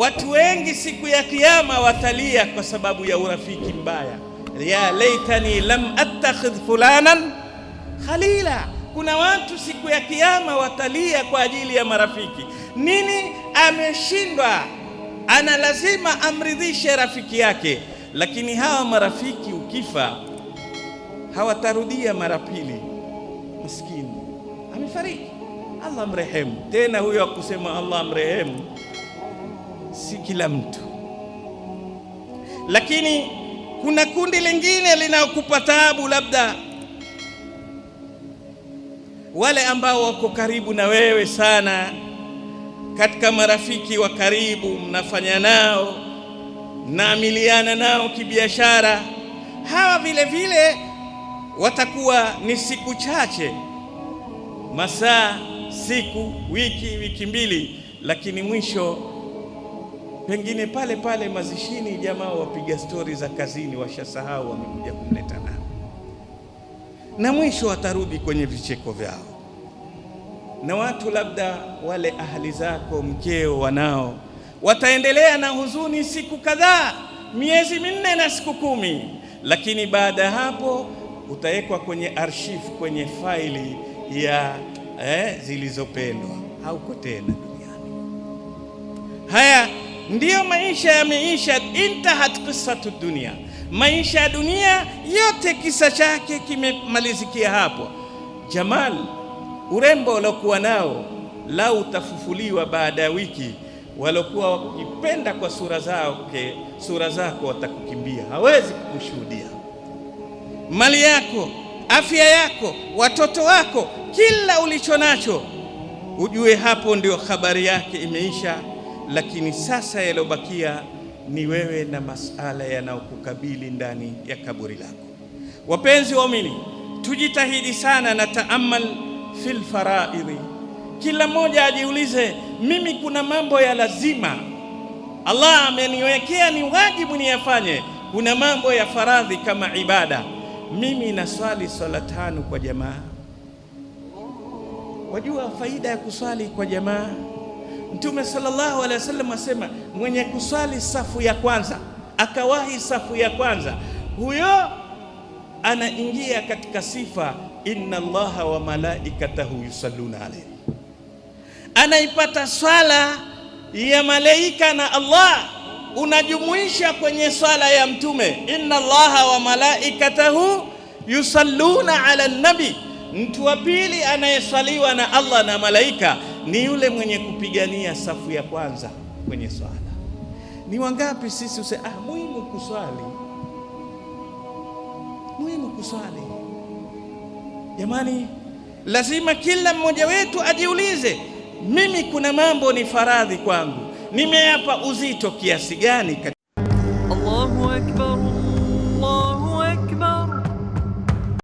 Watu wengi siku ya Kiyama watalia kwa sababu ya urafiki mbaya. Ya laitani lam attakhidh fulanan khalila. Kuna watu siku ya Kiyama watalia kwa ajili ya marafiki. Nini? Ameshindwa, ana lazima amridhishe rafiki yake, lakini hawa marafiki ukifa hawatarudia mara pili. Maskini amefariki, Allah mrehemu. Tena huyo akusema Allah mrehemu si kila mtu, lakini kuna kundi lingine linaokupa taabu, labda wale ambao wako karibu na wewe sana, katika marafiki wa karibu, mnafanya nao, mnaamiliana nao kibiashara. Hawa vile vile watakuwa ni siku chache, masaa, siku, wiki mbili, lakini mwisho pengine pale pale mazishini jamaa wapiga stori za kazini washasahau wamekuja kumleta nao, na mwisho watarudi kwenye vicheko vyao. Na watu labda wale ahli zako, mkeo, wanao, wataendelea na huzuni siku kadhaa, miezi minne na siku 10, lakini baada ya hapo utawekwa kwenye arshifu, kwenye faili ya zilizopendwa, hauko tena duniani. Haya ndiyo maisha yameisha. Intahat qissatu dunia, maisha ya dunia yote kisa chake kimemalizikia hapo. Jamal, urembo waliokuwa nao, lau utafufuliwa baada ya wiki, walokuwa wakipenda kwa sura zako watakukimbia, hawezi kukushuhudia. Mali yako, afya yako, watoto wako, kila ulicho nacho, ujue hapo ndio habari yake imeisha. Lakini sasa yalobakia ni wewe na masala yanayokukabili ndani ya kaburi lako. Wapenzi waumini, tujitahidi sana na taamal fil faraidhi. Kila mmoja ajiulize, mimi kuna mambo ya lazima Allah ameniwekea ni wajibu niyafanye. Kuna mambo ya faradhi kama ibada. Mimi naswali swala 5 kwa jamaa. Wajua faida ya kuswali kwa jamaa? Mtume sallallahu alaihi wasallam asema, mwenye kuswali safu ya kwanza, akawahi safu ya kwanza, huyo anaingia katika sifa inna Allaha wa malaikatahu yusalluna alayhi. Anaipata swala ya malaika na Allah, unajumuisha kwenye swala ya mtume, inna Allaha wa malaikatahu yusalluna ala nabi. Mtu wa pili anayeswaliwa na Allah na malaika ni yule mwenye kupigania safu ya kwanza kwenye swala. Ni wangapi sisi muhimu kuswali, muhimu kuswali. Jamani, lazima kila mmoja wetu ajiulize, mimi kuna mambo ni faradhi kwangu, nimeyapa uzito kiasi gani? Allahu Akbar.